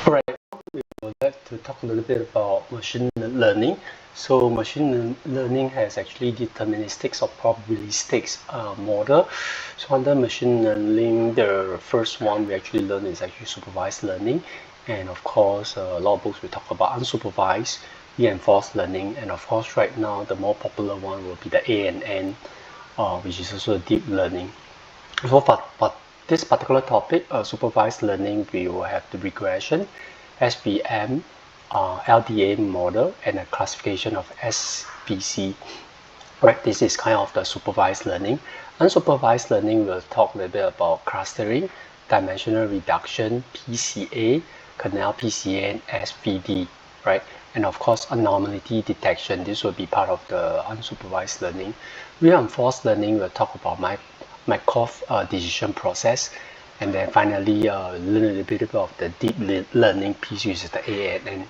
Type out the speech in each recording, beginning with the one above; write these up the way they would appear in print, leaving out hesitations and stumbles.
Alright, we would like to talk a little bit about machine learning. So machine learning has actually deterministics or probabilistics model. So under machine learning, the first one we actually learn is actually supervised learning. And of course, a lot of books we talk about unsupervised, reinforced learning. And of course, right now, the more popular one will be the ANN, which is also deep learning. So for this particular topic, supervised learning, we will have the regression, SVM, LDA model, and a classification of SVC. Right, this is kind of the supervised learning. Unsupervised learning, we'll talk a little bit about clustering, dimensional reduction, PCA, canal PCA, and SVD, right? And of course, anomaly detection. This will be part of the unsupervised learning. Reinforced learning, we'll talk about Markov decision process, and then finally learn a little bit about the deep learning piece, which is the ANN.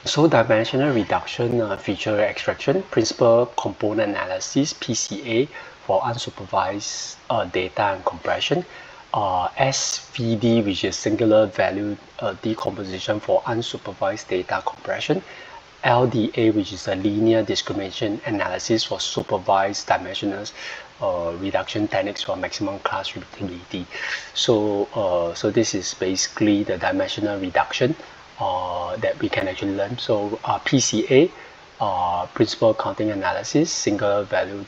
So dimensional reduction, feature extraction, principal component analysis, PCA for unsupervised data and compression, SVD, which is singular value decomposition for unsupervised data compression, LDA, which is a linear discrimination analysis for supervised dimensional reduction techniques for maximum class repeatability. So this is basically the dimensional reduction that we can actually learn. So PCA, principal counting analysis, singular value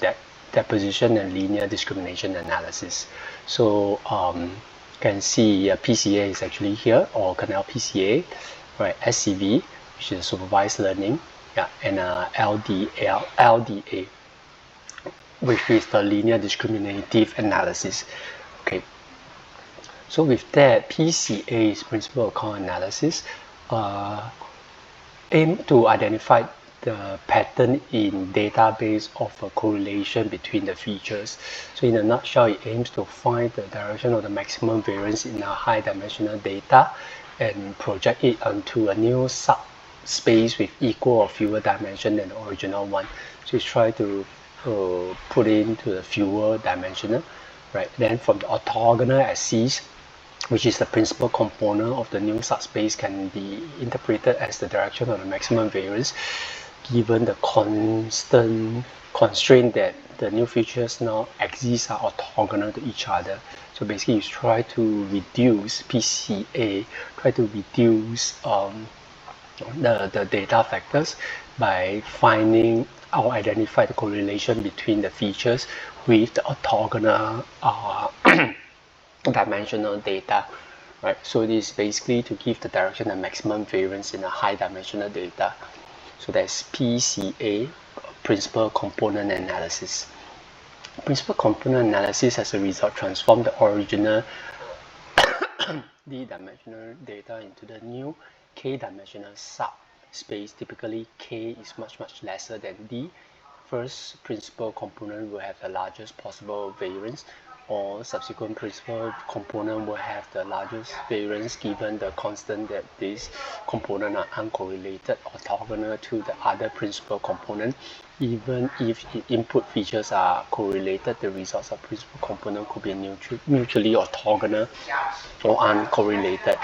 deposition, and linear discrimination analysis. So you can see PCA is actually here, or canal PCA, right? SCV, which is supervised learning, yeah, and LDA, which is the linear discriminative analysis. Okay. So with that, PCA is principal account analysis. Aim to identify the pattern in database of a correlation between the features. So in a nutshell, it aims to find the direction of the maximum variance in a high dimensional data and project it onto a new subspace with equal or fewer dimension than the original one. So it's try to put into the fewer dimensional, right? Then from the orthogonal axis, which is the principal component of the new subspace, can be interpreted as the direction of the maximum variance given the constraint that the new features now exist are orthogonal to each other. So basically you try to reduce PCA, try to reduce the data factors by finding or identify the correlation between the features with the orthogonal dimensional data, right? So this is basically to give the direction and maximum variance in a high dimensional data. So that's PCA, principal component analysis. Principal component analysis as a result transform the original d-dimensional data into the new k-dimensional subspace. Typically k is much lesser than d. First principal component will have the largest possible variance, or subsequent principal component will have the largest variance given the constant that these components are uncorrelated, orthogonal to the other principal component. Even if input features are correlated, the results of principal component could be mutually orthogonal or uncorrelated.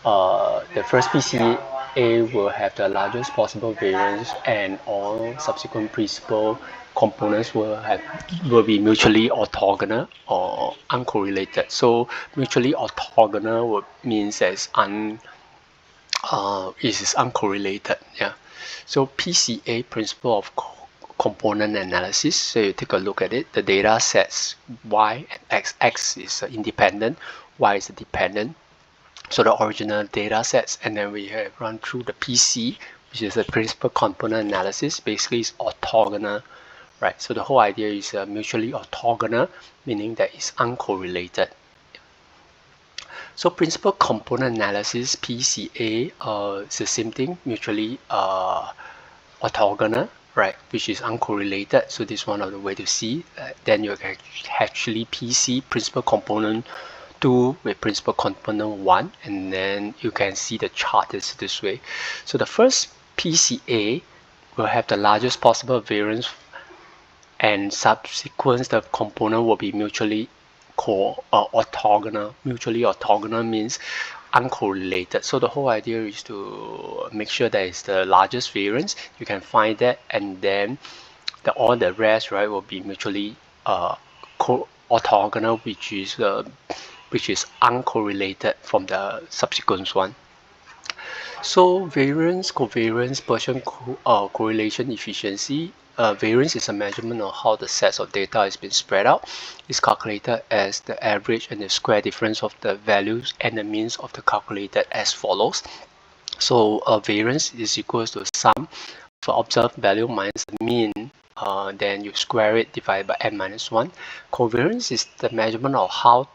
The first PCA will have the largest possible variance, and all subsequent principal components will be mutually orthogonal or uncorrelated. So mutually orthogonal means as it is uncorrelated. Yeah. So PCA, principle of component analysis. So you take a look at it. The data sets Y and X is independent, Y is dependent. So the original data sets, and then we have run through the PC, which is a principal component analysis. Basically, it's orthogonal, right? So the whole idea is mutually orthogonal, meaning that it's uncorrelated. So principal component analysis, PCA, is the same thing, mutually orthogonal, right, which is uncorrelated. So this is one of the way to see. Then you can actually PC, principal component 2 with principal component 1, and then you can see the chart is this way. So the first PCA will have the largest possible variance, and subsequent the component will be mutually orthogonal. Mutually orthogonal means uncorrelated. So the whole idea is to make sure that it's the largest variance. You can find that, and then all the rest, right, will be mutually orthogonal, which is uncorrelated from the subsequent one. So variance, covariance, Gaussian correlation efficiency. Variance is a measurement of how the sets of data is being spread out. It's calculated as the average and the square difference of the values and the means of the calculated as follows. So variance is equals to sum for observed value minus the mean. Then you square it divided by n minus 1. Covariance is the measurement of how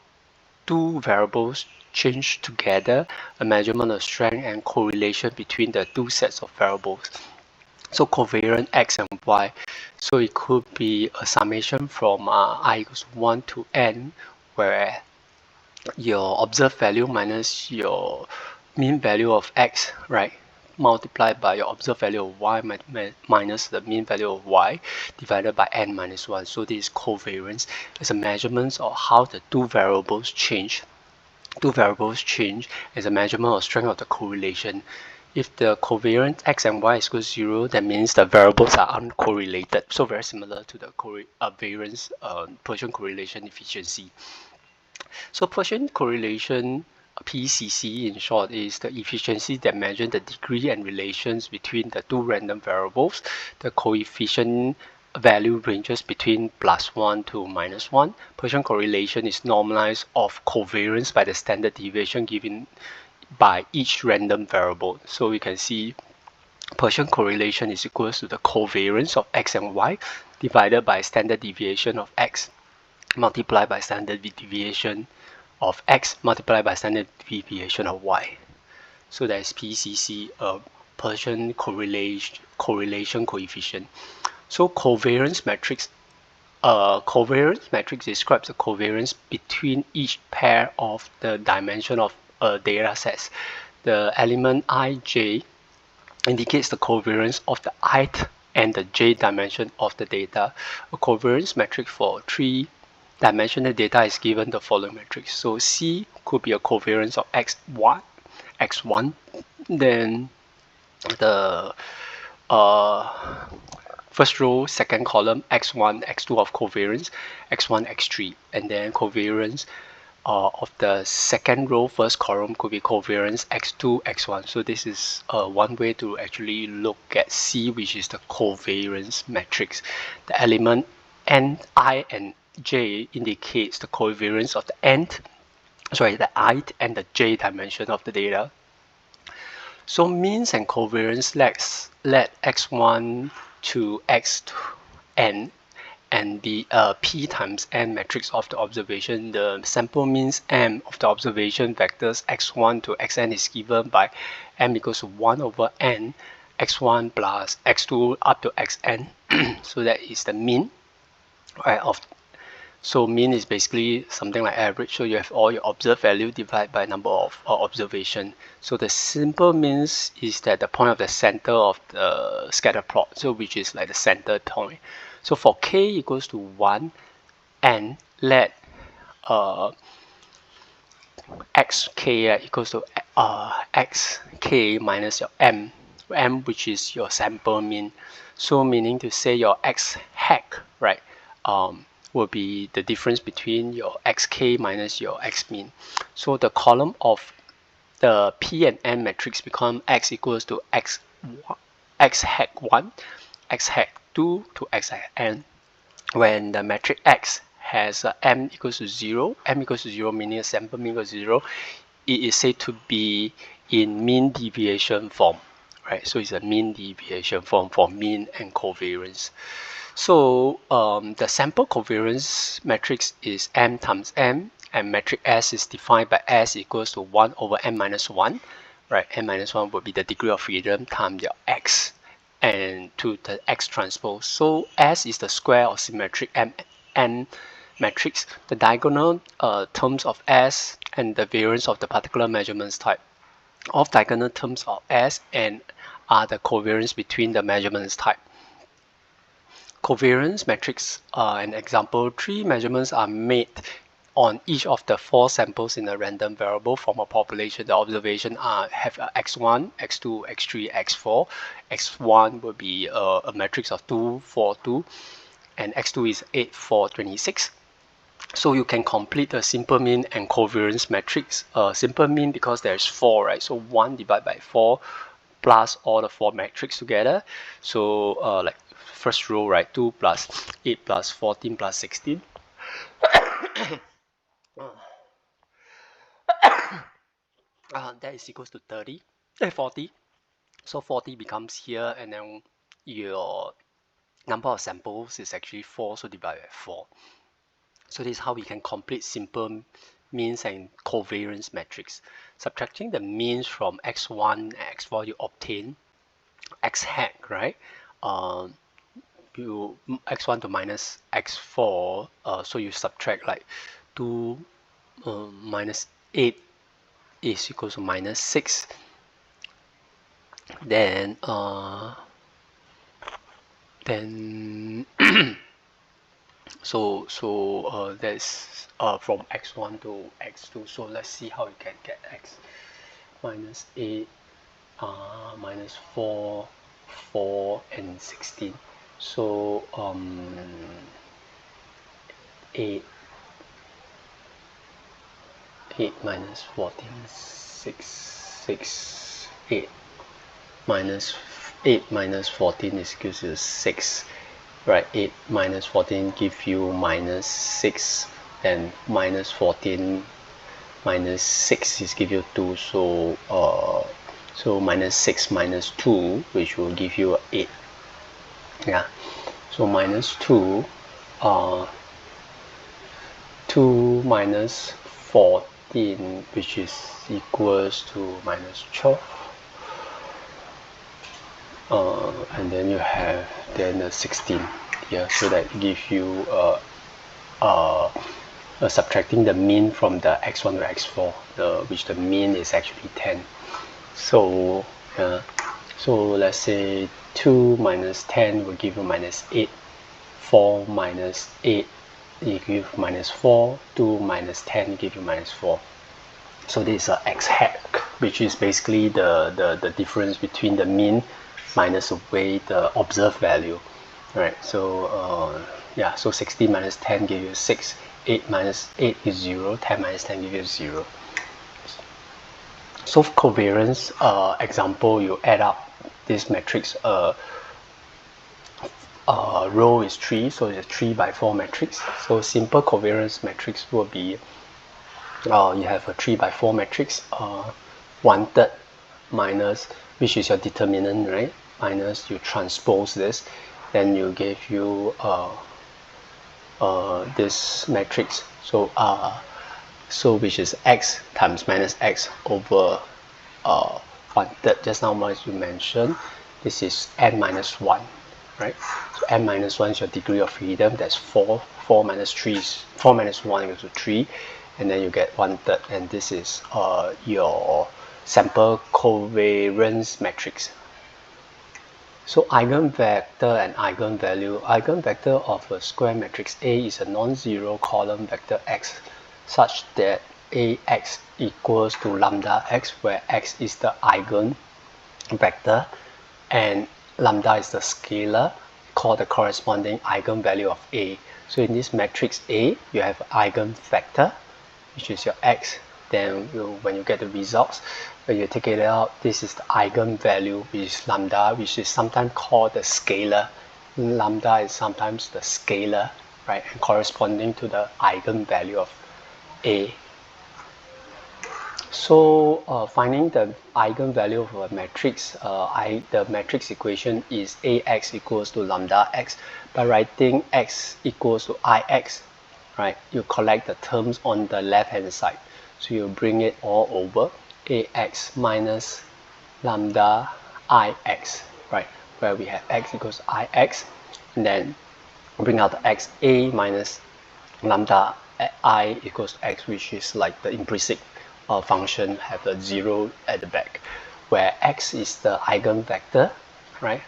two variables change together, a measurement of strength and correlation between the two sets of variables. So covariant x and y. So it could be a summation from I equals 1 to n, where your observed value minus your mean value of x, right, multiplied by your observed value of y minus the mean value of y divided by n minus 1. So this is covariance. It's a measurement of how the two variables change. Two variables change as a measurement of strength of the correlation. If the covariance x and y is equal to 0, that means the variables are uncorrelated. So very similar to the variance Gaussian correlation efficiency. So Gaussian correlation, PCC in short, is the efficiency that measures the degree and relations between the two random variables. The coefficient value ranges between +1 to -1. Gaussian correlation is normalized of covariance by the standard deviation given by each random variable. So we can see Gaussian correlation is equal to the covariance of x and y divided by standard deviation of x multiplied by standard deviation of x multiplied by standard deviation of y. So that is PCC, Gaussian correlation coefficient. So covariance matrix. Covariance matrix describes the covariance between each pair of the dimension of data sets. The element ij indicates the covariance of the ith and the j dimension of the data. A covariance metric for three-dimensional data is given the following matrix. So C could be a covariance of x1, then the first row, second column, x1, x2 of covariance, x1, x3, and then covariance of the second row, first column could be covariance x2, x1. So this is one way to actually look at C, which is the covariance matrix. The element n, I, and j indicates the covariance of the the ith and the j dimension of the data. So means and covariance let x1 to xn and be a p times n matrix of the observation. The sample means m of the observation vectors x1 to xn is given by m equals to 1 over n, x1 plus x2 up to xn. So that is the mean, right? So mean is basically something like average. So you have all your observed value divided by number of observation. So the simple means is that the point of the center of the scatter plot, so which is like the center point. So for k equals to 1, and let xk equals to xk minus your m which is your sample mean. So meaning to say your x hat, right, will be the difference between your xk minus your x mean. So the column of the p and n matrix become x equals to x hat 1, x hat 2 to x hat n. When the matrix x has m equals to 0, m equals to 0 meaning a sample mean equals to 0, it is said to be in mean deviation form, right? So it's a mean deviation form for mean and covariance. So the sample covariance matrix is m times m, and matrix S is defined by S equals to 1 over n minus 1, right? N minus 1 would be the degree of freedom times your x and to the x transpose. So S is the square of symmetric n matrix, the diagonal terms of S and the variance of the particular measurements type. Of diagonal terms of S and are the covariance between the measurements type. Covariance matrix, an example, 3 measurements are made on each of the 4 samples in a random variable from a population, the observation have x1, x2, x3, x4. x1 will be a matrix of 2, 4, 2, and x2 is 8, 4, 26. So you can complete a simple mean and covariance matrix. Simple mean because there's 4, right? So 1 divided by 4 plus all the 4 matrix together. So like first row, right? 2 plus 8 plus 14 plus 16. That is equals to 40. So 40 becomes here, and then your number of samples is actually 4, so divide by 4. So this is how we can complete simple means and covariance matrix. Subtracting the means from x1 and x4, you obtain x hat, right? You x1 to minus x4, so you subtract like 2 minus 8 is equals to minus 6. Then so that's from x1 to x2. So let's see how you can get x. Minus 8, minus 4, 4, and 16. So 8 minus 14, 6, 6, 8 minus 8 minus 14 is equal to 6, right? 8 minus 14 give you minus 6, then minus 14 minus 6 is give you 2, so minus 6 minus 2, which will give you 8. Yeah, so minus 2, 2 minus 14, which is equals to minus 12. And then you have then 16 here, so that gives you subtracting the mean from the x1 to x4, which the mean is actually 10. So so let's say 2 minus 10 will give you minus 8, 4 minus 8 will give you minus 4, 2 minus 10 give you minus 4. So this is a x hat, which is basically the difference between the mean minus away the observed value, right? So yeah, so 60 minus 10 gives you 6, 8 minus 8 is 0, 10 minus 10 gives you 0. So for covariance example, you add up this matrix, row is 3, so it's a 3 by 4 matrix. So simple covariance matrix will be, you have a 3 by 4 matrix, 1/3 minus, which is your determinant, right? Minus, you transpose this, then you give you this matrix. So which is x times minus x over 1/3. Just now as you mentioned, this is n minus 1, right? So n minus 1 is your degree of freedom. That's 4. 4 minus 3 is 4 minus 1 equals to 3, and then you get 1/3, and this is your sample covariance matrix. So eigenvector and eigenvalue. Eigenvector of a square matrix A is a non-zero column vector x such that Ax equals to lambda x, where x is the eigenvector and lambda is the scalar called the corresponding eigenvalue of A. So in this matrix A, you have eigenvector, which is your x. Then when you get the results, when you take it out, this is the eigenvalue, which is lambda, which is sometimes called the scalar. Lambda is sometimes the scalar, right, and corresponding to the eigenvalue of A. So finding the eigenvalue of a matrix, the matrix equation is Ax equals to lambda x. By writing x equals to Ix, right, you collect the terms on the left hand side. So you bring it all over, Ax minus lambda Ix, right, where we have x equals to Ix, and then bring out the x, A minus lambda I equals to x, which is like the implicit function have a 0 at the back, where x is the eigenvector, right,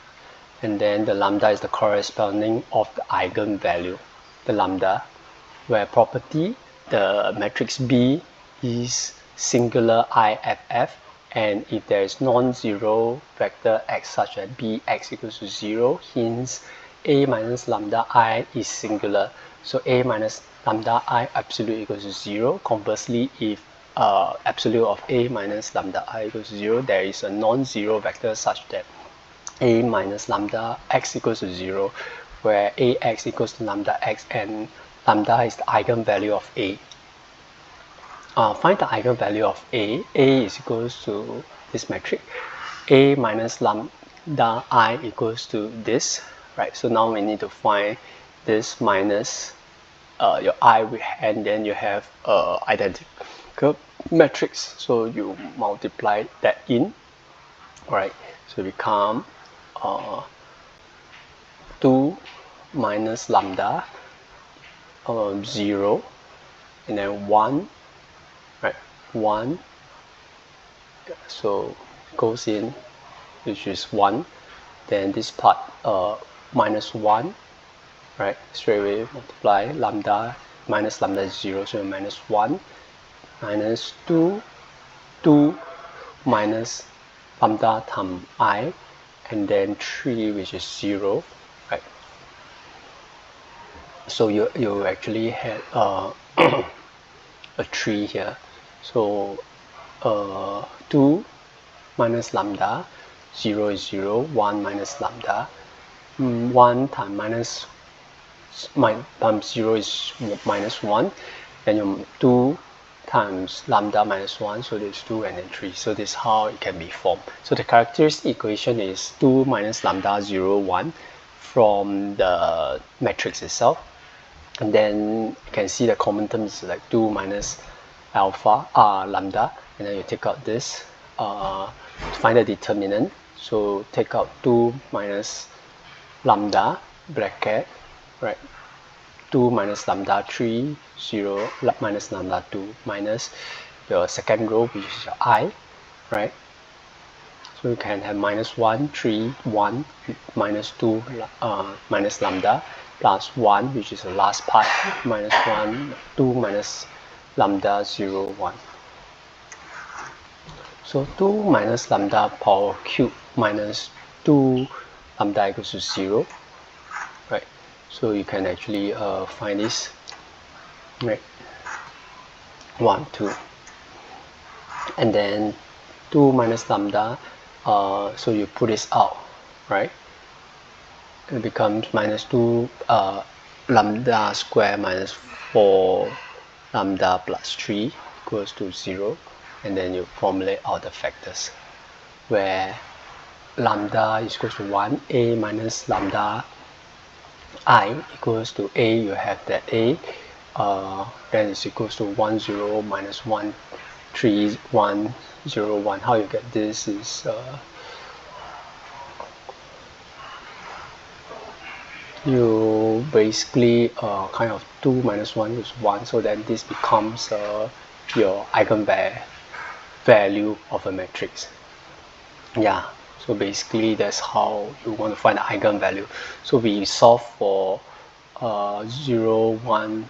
and then the lambda is the corresponding of the eigenvalue, the lambda, where property the matrix B is singular IFF, and if there is non-zero vector x such as Bx equals to 0, hence A minus lambda I is singular. So A minus lambda I absolute equals to 0. Conversely, if absolute of A minus lambda I equals to 0, there is a non-zero vector such that A minus lambda x equals to 0, where Ax equals to lambda x and lambda is the eigenvalue of A. Find the eigenvalue of A. A is equals to this metric. A minus lambda I equals to this, right? So now we need to find this minus your I, and then you have identical matrix. So you multiply that in, right? So it become 2 minus lambda 0, and then 1, right? 1, so goes in, which is 1. Then this part minus 1, right? Straight away multiply lambda minus lambda is 0, so minus 1, minus 2, 2 minus lambda times I, and then 3, which is 0, right? So you actually had a 3 here. So 2 minus lambda, 0 is 0, 1 minus lambda, 1 times times 0 is minus 1, then you 2 times lambda minus 1, so there's 2 and then 3. So this is how it can be formed. So the characteristic equation is 2 minus lambda 0, 1 from the matrix itself. And then you can see the common terms is like 2 minus alpha lambda, and then you take out this to find the determinant. So take out 2 minus lambda bracket, right? 2 minus lambda 3, 0 minus lambda 2 minus your second row, which is your I, right? So you can have minus 1, 3, 1, minus 2 minus lambda, plus 1, which is the last part, minus 1, 2 minus lambda 0, 1. So 2 minus lambda power cube minus 2 lambda equals to 0, right? So you can actually find this, right? 1, 2. And then 2 minus lambda, so you put this out, right? It becomes minus 2 lambda square minus 4 lambda plus 3 equals to 0, and then you formulate all the factors where lambda is equals to 1, A minus lambda I equals to A, you have that A, then is equals to 1, 0 minus 1, 3, 1, 0, 1. How you get this is you basically kind of 2 minus 1 is 1, so then this becomes your eigenvalue of a matrix. Yeah, so basically that's how you want to find the eigenvalue. So we solve for 0, 1,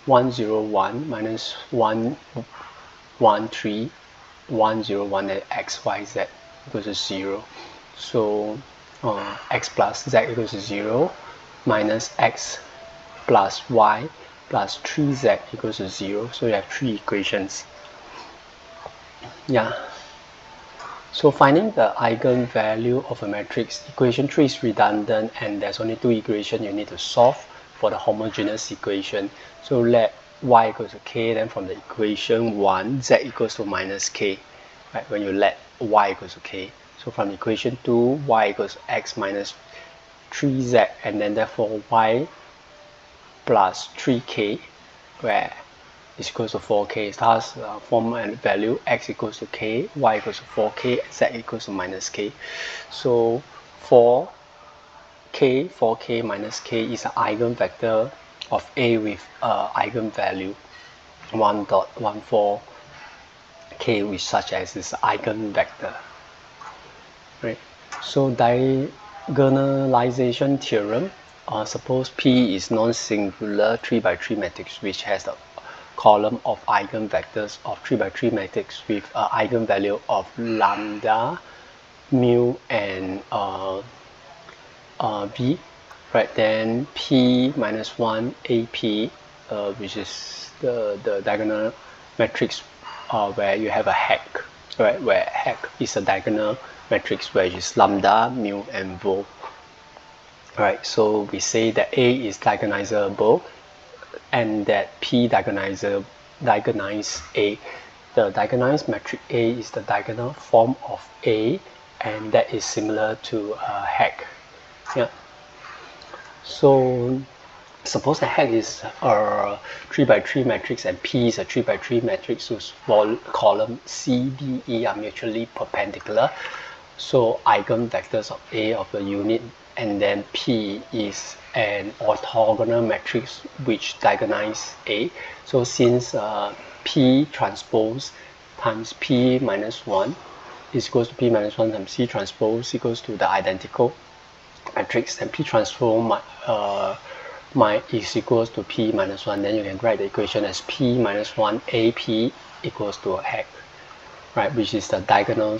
1, 0, 1 minus 1, 1, 3, 1, 0, 1, and x, y, z equals to 0. So x plus z equals to 0 minus x plus y plus 3z equals to 0. So you have 3 equations. Yeah. So finding the eigenvalue of a matrix, equation 3 is redundant, and there's only 2 equations you need to solve for the homogeneous equation. So let y equals to k, then from the equation 1, z equals to minus k, right? When you let y equals to k. So from equation 2, y equals to x minus 3z, and then therefore y plus 3k, where is equals to 4k. Thus form a value x equals to k, y equals to 4k, z equals to minus k. So 4k minus k is an eigenvector of A with eigenvalue 1.14k, which such as is eigenvector, right? So diagonalization theorem, suppose P is non-singular 3 by 3 matrix which has the column of eigenvectors of 3 by 3 matrix with eigenvalue of lambda, mu, and v, right? Then p minus 1 AP, which is the diagonal matrix where you have a hack, right? Where hack is a diagonal matrix where is lambda, mu, and rho. Right, so we say that A is diagonalizable and that P diagonalize A. The diagonalized matrix A is the diagonal form of A, and that is similar to hack. Yeah. So suppose the hack is a 3 by 3 matrix and P is a 3 by 3 matrix whose column C, D, E are mutually perpendicular. So eigenvectors of A of the unit, and then P is an orthogonal matrix which diagonalizes A. So since P transpose times P minus 1 is equals to P minus 1 times C transpose equals to the identical matrix, and P transpose is equals to P minus 1, then you can write the equation as P minus 1 AP equals to a hack, right, which is the diagonal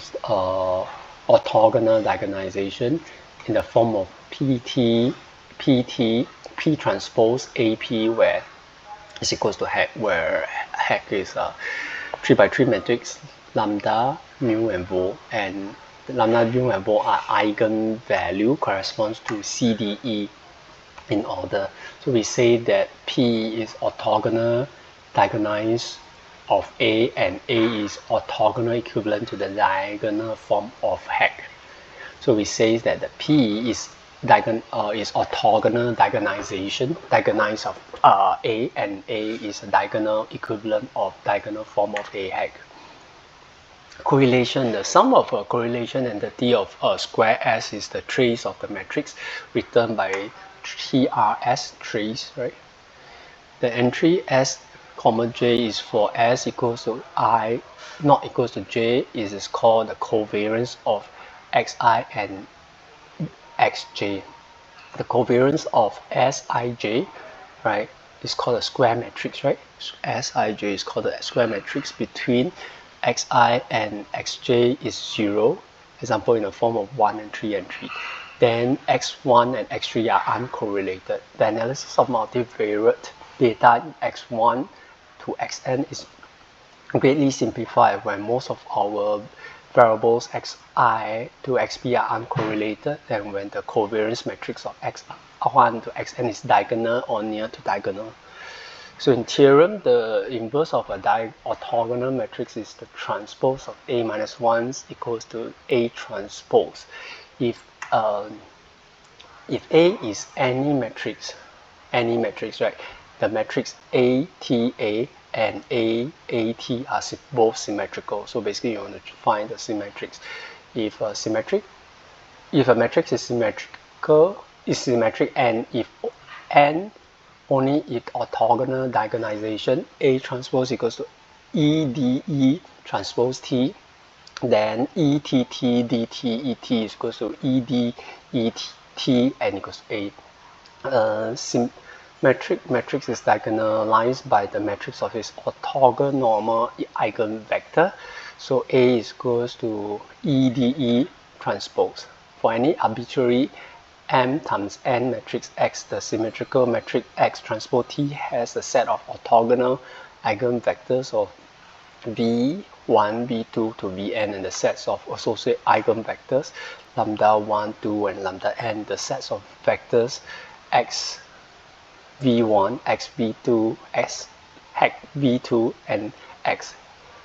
orthogonal diagonalization in the form of P transpose AP, where is equals to hack, where hack is a 3 by 3 matrix lambda, mu, and rho, and lambda, mu, and rho are eigenvalue corresponds to CDE in order. So we say that P is orthogonal diagonalized of A, and A is orthogonal equivalent to the diagonal form of hack. So we say that the P is orthogonal diagonalization, diagonalize of A, and A is a diagonal equivalent of diagonal form of A hack. Correlation, the sum of a correlation entity of square S is the trace of the matrix written by TRS trace, right? The entry S comma J is for S equals to I not equals to J. It is called the covariance of Xi and Xj. The covariance of Sij, right, is called a square matrix, right? Sij is called a square matrix between Xi and Xj is 0. Example, in the form of 1 and 3 and 3. Then X1 and X3 are uncorrelated. The analysis of multivariate data in X1 to Xn is greatly simplified when most of our variables Xi to Xp are uncorrelated, and when the covariance matrix of X1 to Xn is diagonal or near to diagonal. So in theorem, the inverse of a orthogonal matrix is the transpose of A minus 1 equals to A transpose. If A is any matrix, right, the matrix ATA and AAT are both symmetrical. So basically, you want to find the symmetrics. If a matrix is symmetric, and if n only if orthogonal diagonalization A transpose equals to EDE transpose T, then ETT DT ET is equals to ED ET and equals to A. Matrix is diagonalized by the matrix of its orthogonal eigenvector. So A is equals to EDE transpose. For any arbitrary M times N matrix X, the symmetrical matrix X transpose T has a set of orthogonal eigenvectors of V1, V2 to Vn, and the sets of associate eigenvectors lambda 1, 2, and lambda n. The sets of vectors X V1, X V2, X hack V2, and X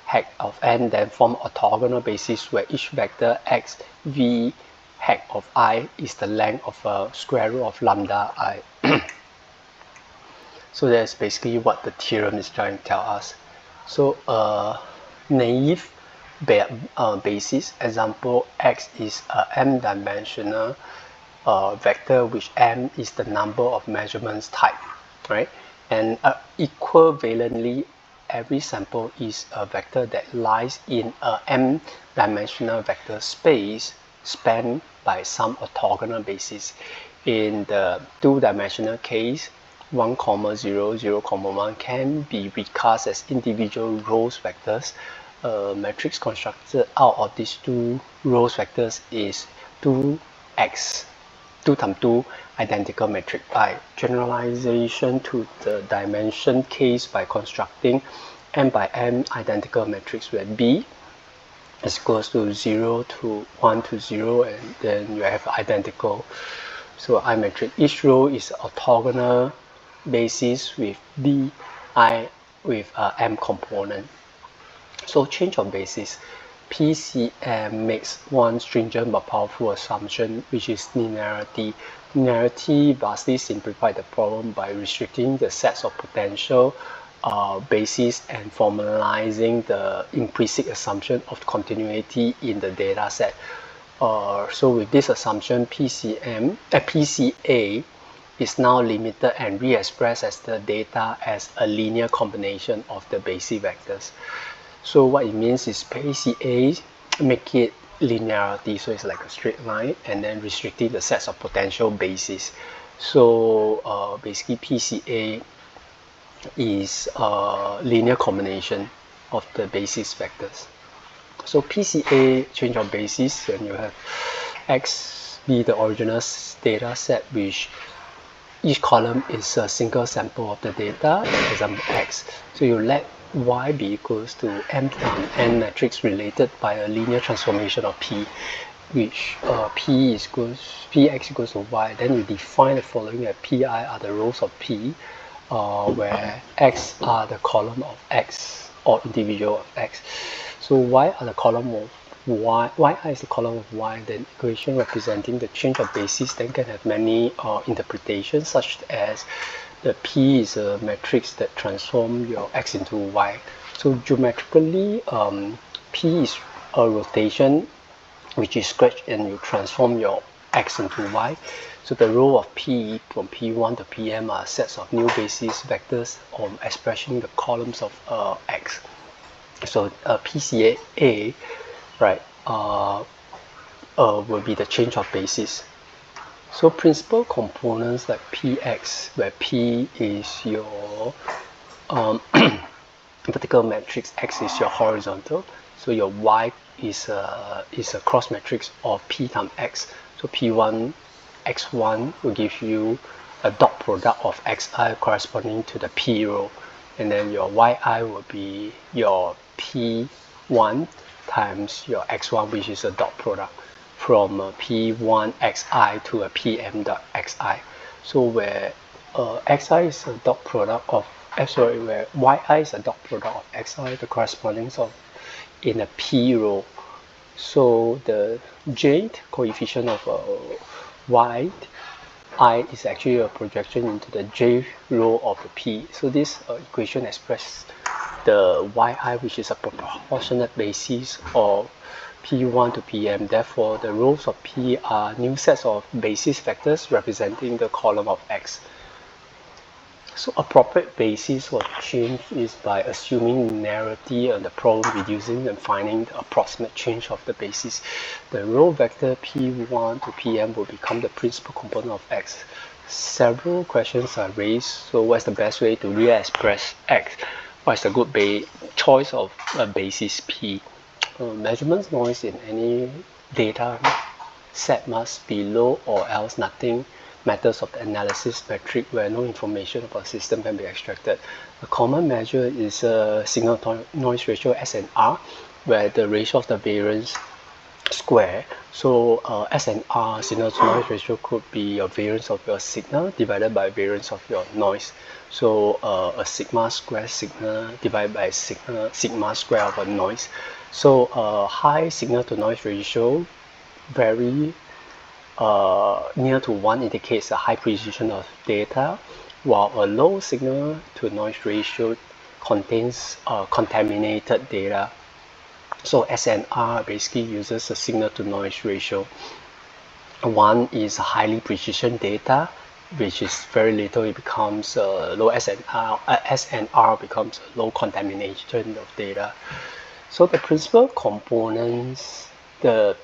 hack of n then form orthogonal basis where each vector X V hack of I is the length of a square root of lambda I. So that's basically what the theorem is trying to tell us. So naive basis, example, X is a m-dimensional vector, which m is the number of measurements type, right? And equivalently, every sample is a vector that lies in a m-dimensional vector space spanned by some orthogonal basis. In the two-dimensional case, 1, 0, 0, 1 can be recast as individual rows vectors. A matrix constructed out of these two rows vectors is 2x, 2 times 2 identical matrix by generalization to the dimension case by constructing m by m identical matrix where B is equals to 0 to 1 to 0, and then you have identical. So I matrix, each row is orthogonal basis with I with m component. So change of basis, PCM makes one stringent but powerful assumption, which is linearity. Linearity vastly simplifies the problem by restricting the sets of potential basis and formalizing the implicit assumption of continuity in the data set. So with this assumption, PCA is now limited and re-expressed as the data as a linear combination of the basis vectors. So what it means is PCA make it linearity, so it's like a straight line, and then restricting the sets of potential basis. So basically PCA is a linear combination of the basis vectors. So PCA change of basis when you have X be the original data set, which each column is a single sample of the data, for example X. So you let Y be equals to m times n matrix related by a linear transformation of P, which Px equals to Y. Then you define the following that Pi are the rows of P, where X are the column of X or individual of X. So Y are the column of Y, Yi is the column of Y, then equation representing the change of basis then can have many interpretations, such as the P is a matrix that transforms your X into Y. So geometrically, P is a rotation which is scratched and you transform your X into Y. So the row of P from P1 to Pm are sets of new basis vectors expressing the columns of X. So PCA, right, will be the change of basis. So principal components like Px, where P is your vertical matrix, X is your horizontal. So your Y is a cross matrix of P times X. So P1 X1 will give you a dot product of Xi corresponding to the P row, and then your Yi will be your P1 times your X1, which is a dot product from P1 Xi to a Pm dot Xi. So where Xi is a dot product of where Yi is a dot product of Xi, the corresponding of in a P row. So the J coefficient of Y I is actually a projection into the J row of the P. So this equation expresses the Yi, which is a proportionate basis of P1 to Pm. Therefore, the rows of P are new sets of basis vectors representing the column of X. So appropriate basis for change is by assuming linearity on the problem, reducing and finding the approximate change of the basis. The row vector P1 to Pm will become the principal component of X. Several questions are raised. So what's the best way to re-express X? What's a good choice of a basis P? Measurement noise in any data set must be low, or else nothing matters of the analysis metric where no information about the system can be extracted. A common measure is a signal to noise ratio SNR, where the ratio of the variance square. So SNR, signal to noise ratio, could be your variance of your signal divided by variance of your noise. So a sigma square signal divided by sigma square of a noise. So high signal to noise ratio, very near to 1, indicates a high precision of data, while a low signal to noise ratio contains contaminated data. So SNR basically uses a signal to noise ratio. One is highly precision data, which is very little, it becomes low SNR. SNR becomes low contamination of data. So the principal components, the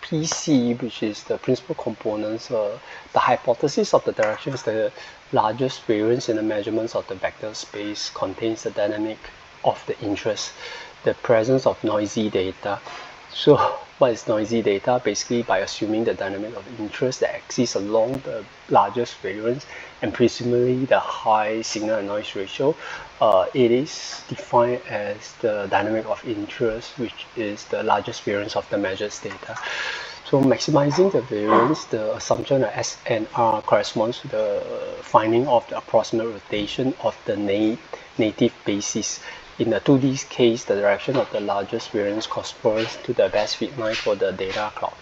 PC, which is the principal components, the hypothesis of the direction is the largest variance in the measurements of the vector space contains the dynamic of the interest, the presence of noisy data. So what is noisy data? Basically, by assuming the dynamic of interest that exists along the largest variance and presumably the high signal and noise ratio, it is defined as the dynamic of interest, which is the largest variance of the measured data. So maximizing the variance, the assumption of S and R corresponds to the finding of the approximate rotation of the native basis. In the 2D case, the direction of the largest variance corresponds to the best fit line for the data cloud.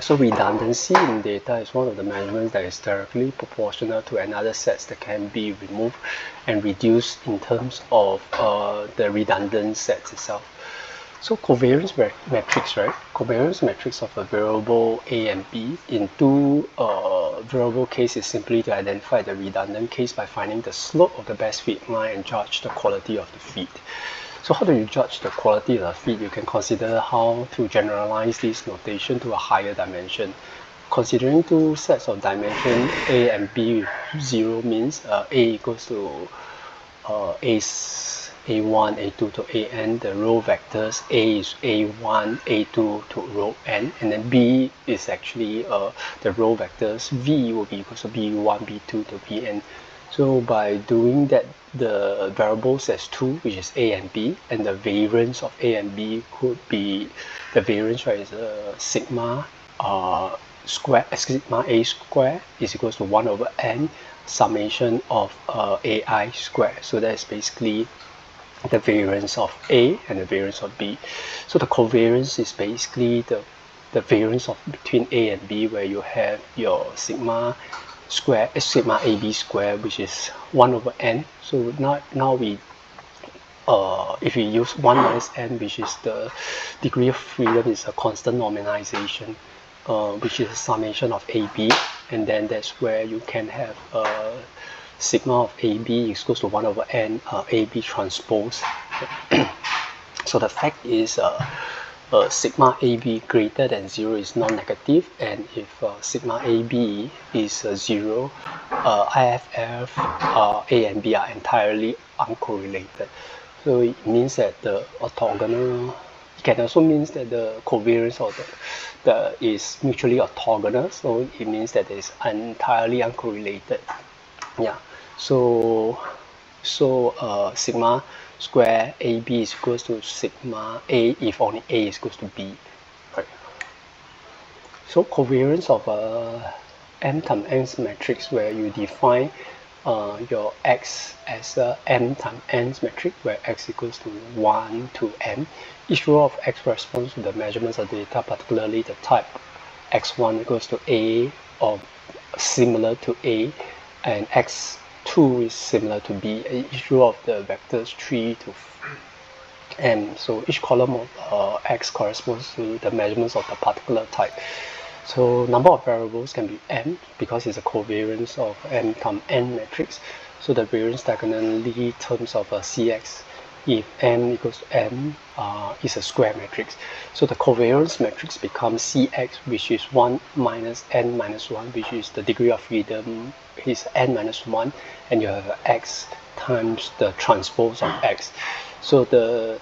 So redundancy in data is one of the measurements that is directly proportional to another sets that can be removed and reduced in terms of the redundant sets itself. So covariance matrix, right? Covariance matrix of a variable A and B in two variable cases simply to identify the redundant case by finding the slope of the best fit line and judge the quality of the fit. So how do you judge the quality of the fit? You can consider how to generalize this notation to a higher dimension. Considering two sets of dimension A and B with 0 means A equals to A1, A2 to AN, the row vectors A is A1, A2 to row N, and then B is actually the row vectors V will be equals to B1, B2 to Bn. So by doing that, the variables as 2, which is A and B, and the variance of A and B could be, the variance, right, is sigma square, sigma A square is equals to 1 over N summation of AI square. So that's basically the variance of A and the variance of B. So the covariance is basically the variance of between A and B, where you have your sigma square, sigma AB square, which is 1 over N. So now we if we use 1 minus N, which is the degree of freedom, is a constant normalization, which is a summation of AB, and then that's where you can have sigma of AB is equals to 1 over N AB transpose. So the fact is sigma AB greater than 0 is non-negative, and if sigma AB is 0, IFF A and B are entirely uncorrelated. So it means that the orthogonal, it can also means that the covariance of the is mutually orthogonal, so it means that it's entirely uncorrelated. Yeah, so sigma square AB is equals to sigma A if only A is equals to B. Right. So covariance of a M times N matrix, where you define your X as a M times N matrix, where X equals to 1 to M. Each row of X corresponds to the measurements of data, particularly the type X1 equals to A or similar to A, and X2 is similar to B. Each row of the vectors 3 to M. So each column of X corresponds to the measurements of the particular type. So number of variables can be M because it's a covariance of M times N matrix. So the variance diagonally terms of a CX if M equals to M is a square matrix. So the covariance matrix becomes CX, which is 1 minus N minus 1, which is the degree of freedom is N minus 1, and you have X times the transpose of X. So the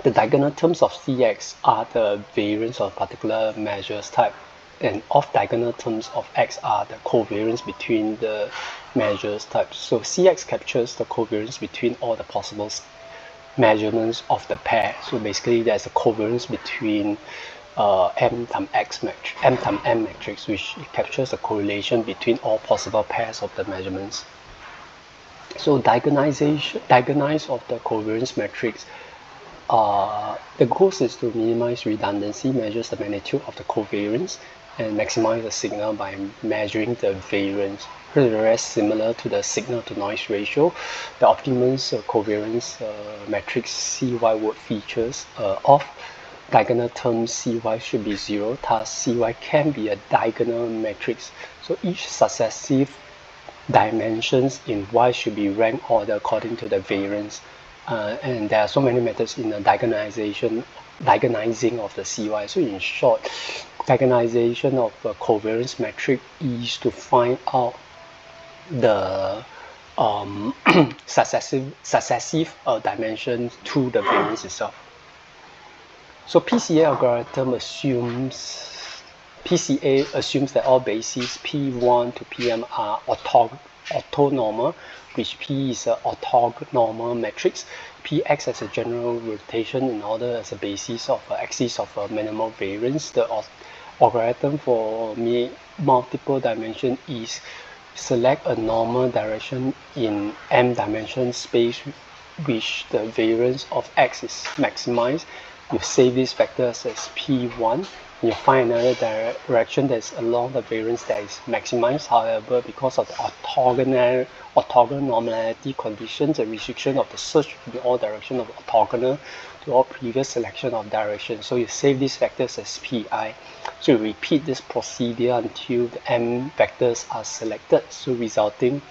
diagonal terms of CX are the variance of particular measures type, and off-diagonal terms of X are the covariance between the measures types. So CX captures the covariance between all the possible measurements of the pair. So basically there's a covariance between M times X matrix, M times M matrix, which captures the correlation between all possible pairs of the measurements. So diagonalize of the covariance matrix. The goal is to minimize redundancy, measures the magnitude of the covariance, and maximize the signal by measuring the variance. Whereas similar to the signal to noise ratio, the optimum covariance matrix CY word features of diagonal term CY should be 0, thus CY can be a diagonal matrix. So each successive dimensions in Y should be rank order according to the variance. And there are so many methods in the diagonalization diagonizing of the CY. So in short, diagonization of a covariance metric is to find out the successive dimensions to the variance itself. So PCA algorithm assumes that all bases P1 to Pm are orthonormal, which P is an orthonormal matrix. P acts as a general rotation in order as a basis of an axis of a minimal variance. The algorithm for multiple dimension is select a normal direction in m dimension space which the variance of x is maximized. You save these vectors as P1. You find another direction that's along the variance that is maximized. However, because of the orthogonality conditions, the restriction of the search in all directions of orthogonal to all previous selection of directions. So you save these vectors as Pi. So you repeat this procedure until the m vectors are selected. So resulting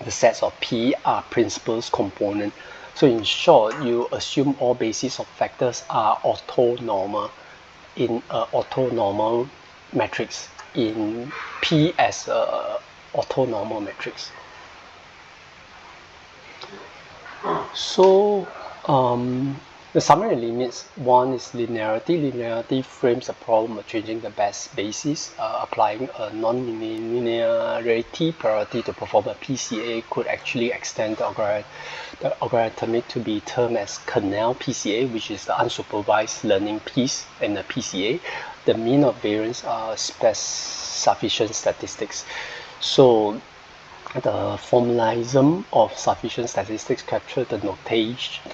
the sets of P are principal's component. So in short, you assume all bases of vectors are orthonormal in an orthonormal matrix, in P as a orthonormal matrix. So the summary limits, one is linearity. Linearity frames the problem of changing the best basis. Applying a non-linearity priority to perform a PCA could actually extend the algorithmic to be termed as kernel PCA, which is the unsupervised learning piece in the PCA. The mean of variance are sufficient statistics. So the formalism of sufficient statistics capture the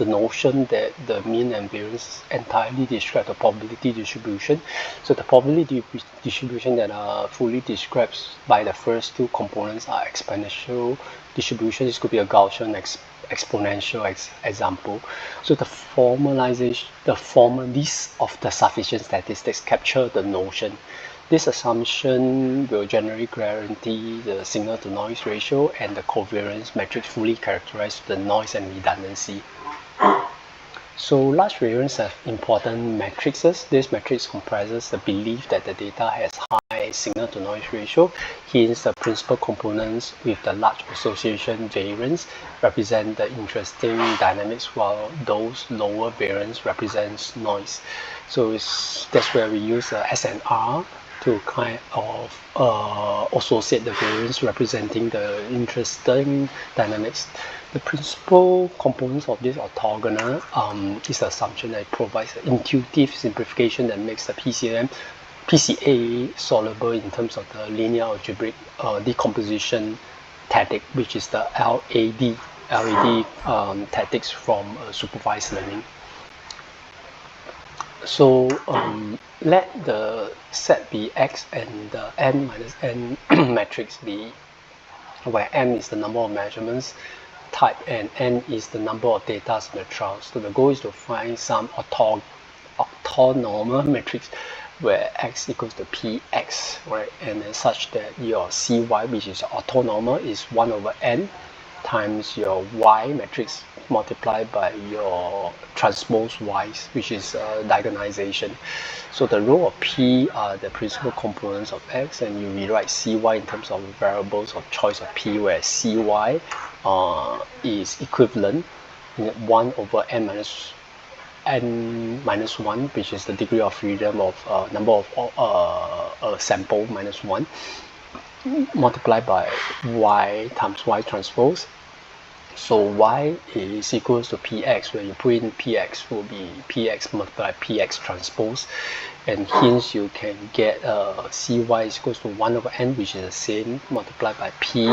notion that the mean and variance entirely describe the probability distribution. So the probability distribution that are fully described by the first two components are exponential distribution. This could be a Gaussian exponential example. So the formalists of the sufficient statistics capture the notion. This assumption will generally guarantee the signal-to-noise ratio and the covariance matrix fully characterized the noise and redundancy. So large variance have important matrices. This matrix comprises the belief that the data has high signal-to-noise ratio. Hence, the principal components with the large association variance represent the interesting dynamics, while those lower variance represents noise. So that's where we use SNR to kind of associate the variance representing the interesting dynamics. The principal components of this orthogonal is the assumption that it provides an intuitive simplification that makes the PCA soluble in terms of the linear algebraic decomposition tactic, which is the LAD tactics from supervised learning. So let the set be X and the n minus n matrix be, where m is the number of measurements type and n is the number of data in the trial. So the goal is to find some orthonormal matrix where x equals to px, right? And then such that your cy, which is orthonormal, is 1 over n times your y matrix multiplied by your transpose y, which is diagonalization. So the row of p are the principal components of x, and you rewrite cy in terms of variables of choice of p, where cy is equivalent 1 over n minus 1, which is the degree of freedom of number of sample minus 1, multiplied by y times y transpose. So y is equals to px, where you put in px will be px multiplied px transpose, and hence you can get cy is equals to 1 over n, which is the same, multiplied by p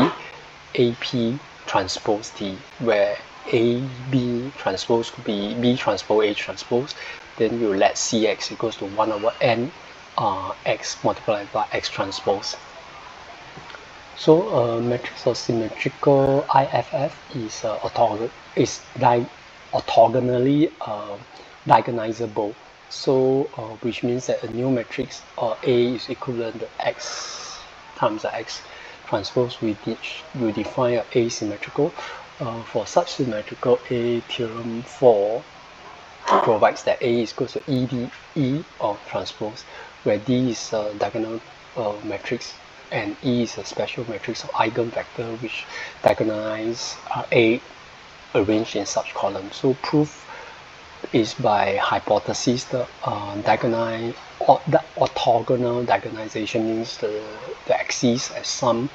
ap transpose t, where ab transpose could be b transpose a transpose. Then you let cx equals to 1 over n x multiplied by x transpose. So a matrix of symmetrical IFF is orthogonally diagonizable. So which means that a new matrix A is equivalent to x times the x transpose, with which you define a asymmetrical. For such symmetrical, A theorem 4 provides that A is equal to E of transpose, where D is a diagonal matrix and E is a special matrix of eigenvector which diagonalize A arranged in such columns. So proof is by hypothesis. The orthogonal diagonalization means the axes as some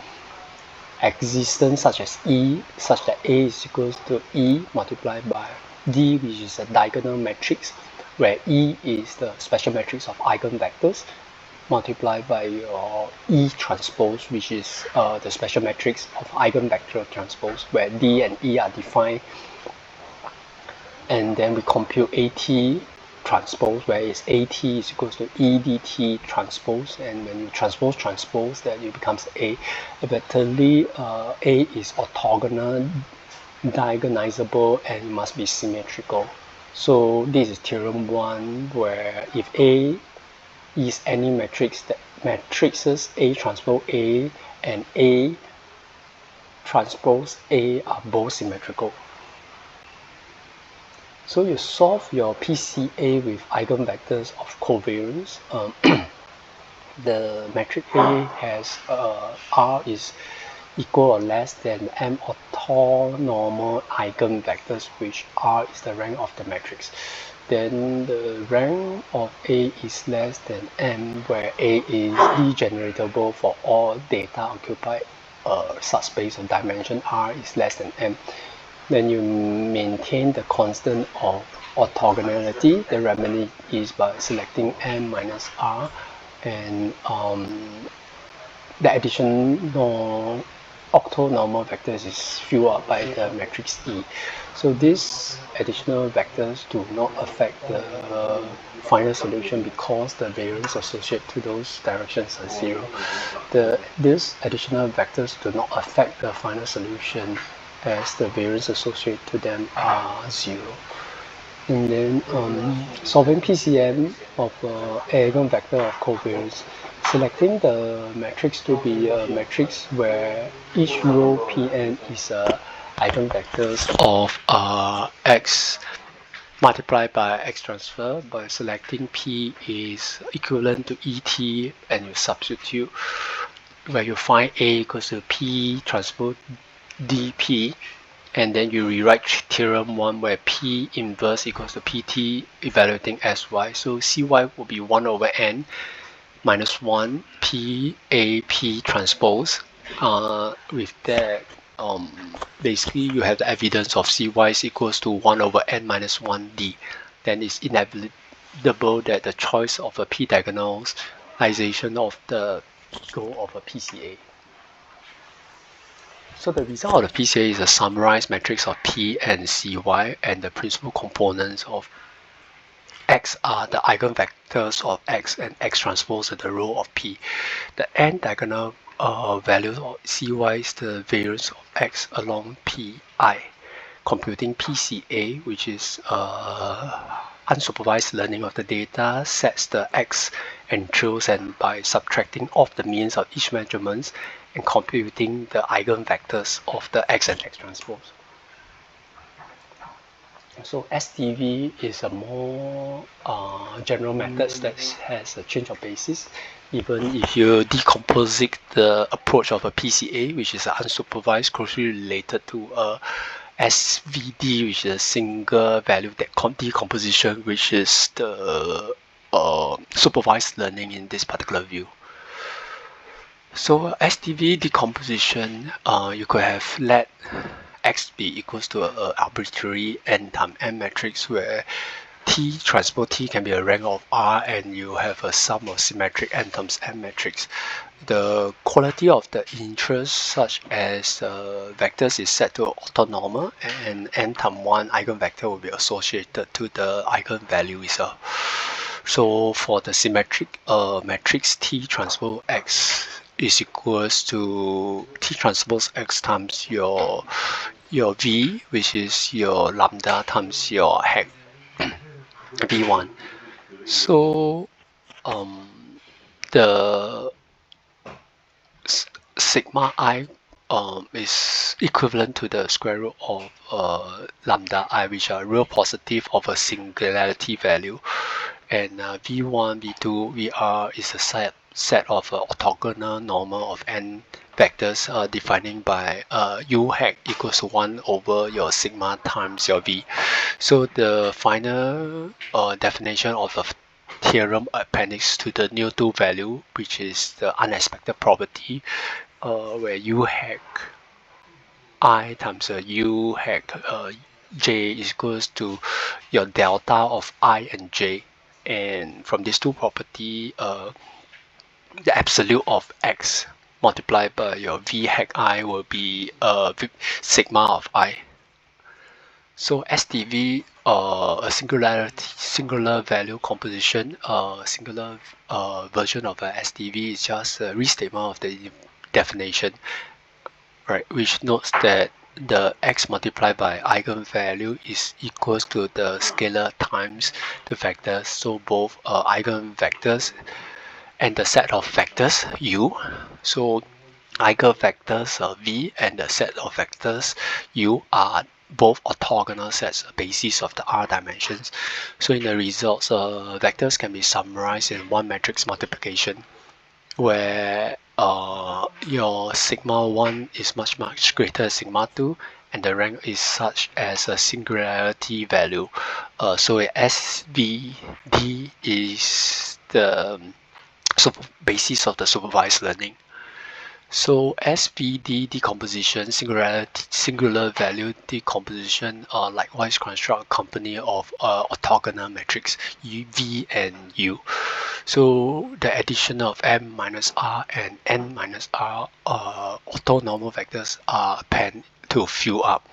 existence such as E, such that A is equal to E multiplied by D, which is a diagonal matrix, where E is the special matrix of eigenvectors, multiplied by your E transpose, which is the special matrix of eigenvector transpose, where D and E are defined. And then we compute AT transpose, where is AT is equal to EDT transpose, and when you transpose, then it becomes A. Effectively, A is orthogonal, diagonalizable, and it must be symmetrical. So this is theorem 1, where if A is any matrix, that matrices A transpose A and A transpose A are both symmetrical. So you solve your PCA with eigenvectors of covariance. The matrix A has R is equal or less than M orthonormal eigenvectors, which R is the rank of the matrix. Then the rank of A is less than M, where A is degeneratable for all data occupied subspace of dimension R is less than M. Then you maintain the constant of orthogonality. The remedy is by selecting M minus R, and the additional octonormal vectors is filled up by the matrix E. So these additional vectors do not affect the final solution because the variance associated to those directions are 0. These additional vectors do not affect the final solution as the variance associated to them are 0. And then solving PCM of eigenvector of covariance, selecting the matrix to be a matrix where each row Pn is eigenvectors of x multiplied by x transfer. By selecting P is equivalent to ET, and you substitute, where you find A equals to P transpose dP, and then you rewrite theorem 1 where P inverse equals to PT evaluating Sy. So Cy will be 1 over n minus 1 PAP transpose. With that, basically you have the evidence of Cy is equals to 1 over n minus 1 d. Then it's inevitable that the choice of a p-diagonalization of the goal of a PCA. So the result of the PCA is a summarized matrix of P and Cy, and the principal components of X are the eigenvectors of X, and X transpose the row of P. The n diagonal values of Cy is the variance of X along Pi. Computing PCA, which is unsupervised learning of the data, sets the X and trails, and by subtracting off the means of each measurement and computing the eigenvectors of the X and X transpose. So SDV is a more general method that has a change of basis. Even if you decompose the approach of a PCA, which is unsupervised, closely related to a SVD, which is a single value decomposition, which is the supervised learning in this particular view. So SDV decomposition, you could have let X be equals to an arbitrary n times m matrix, where T transpose T can be a rank of R, and you have a sum of symmetric n times m matrix. The quality of the interest, such as vectors, is set to orthonormal, and n times 1 eigenvector will be associated to the eigenvalue itself. So for the symmetric matrix, T transpose X is equals to T transpose X times your V, which is your lambda times your hat V1. So the sigma I is equivalent to the square root of lambda I, which are real positive of a singularity value, and v1, v2, vr is a set of orthogonal normal of n vectors defining by u hat equals to 1 over your sigma times your v. So the final definition of the theorem appendix to the Newton value, which is the unexpected property, where u hat I times u hat j is equals to your delta of I and j, and from these two property, the absolute of x multiplied by your v hat I will be sigma of I. So SDV, a singular value composition, singular version of a SDV is just a restatement of the definition, right? Which notes that the x multiplied by eigenvalue is equals to the scalar times the vectors. So both eigenvectors and the set of vectors u. So eigenvectors v and the set of vectors u are both orthogonal sets, basis of the R dimensions. So in the results, vectors can be summarized in one matrix multiplication, where your sigma 1 is much greater than sigma 2, and the rank is such as a singularity value. So SVD is the basis of the supervised learning. So SVD decomposition, singular value decomposition, likewise construct a company of orthogonal matrix V and U. So the addition of m minus r and n minus r orthonormal vectors are append to fill up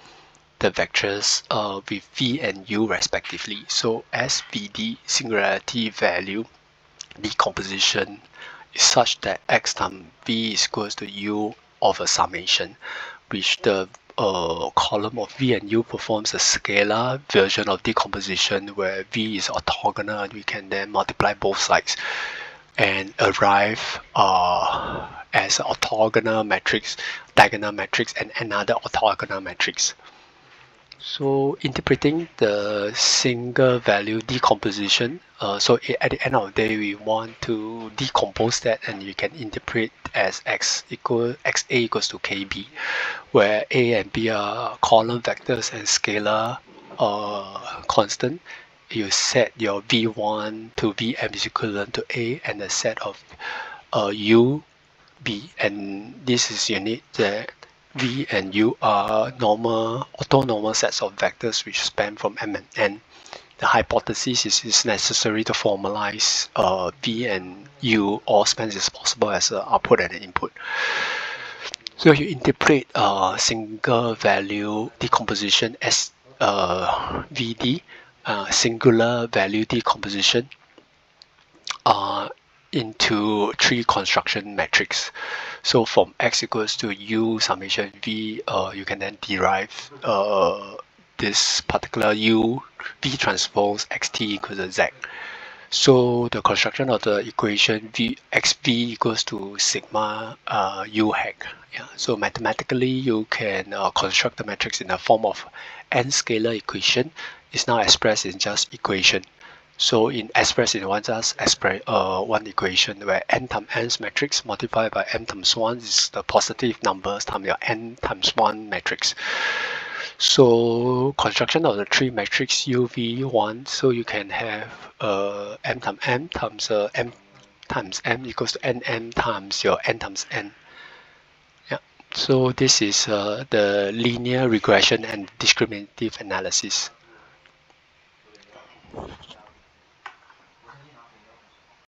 the vectors with v and u respectively. So SVD, singularity value decomposition, is such that x times v is equals to u of a summation, which the column of v and u performs a scalar version of decomposition where v is orthogonal, and we can then multiply both sides and arrive as an orthogonal matrix, diagonal matrix, and another orthogonal matrix. So interpreting the single value decomposition, so at the end of the day we want to decompose that, and you can interpret as xa equals to kb, where a and b are column vectors and scalar constant. You set your v1 to vm is equivalent to a, and the set of u, b, and this is unique that v and u are orthonormal sets of vectors which span from m and n. The hypothesis is necessary to formalize v and u all spans is possible as an output and an input. So you interpret single value decomposition as VD, singular value decomposition, into three construction metrics. So from x equals to u summation v, you can then derive this particular u v transpose xt equals to z. So the construction of the equation xv equals to sigma u hat. Yeah. So mathematically, you can construct the matrix in the form of n scalar equation. It's now expressed in just equation. So in expressed in one equation where n times n's matrix multiplied by m times 1 is the positive numbers times your n times 1 matrix. So construction of the three matrix UV1, so you can have m times m times m equals to nm times your n times n. Yeah. So this is the linear regression and discriminative analysis.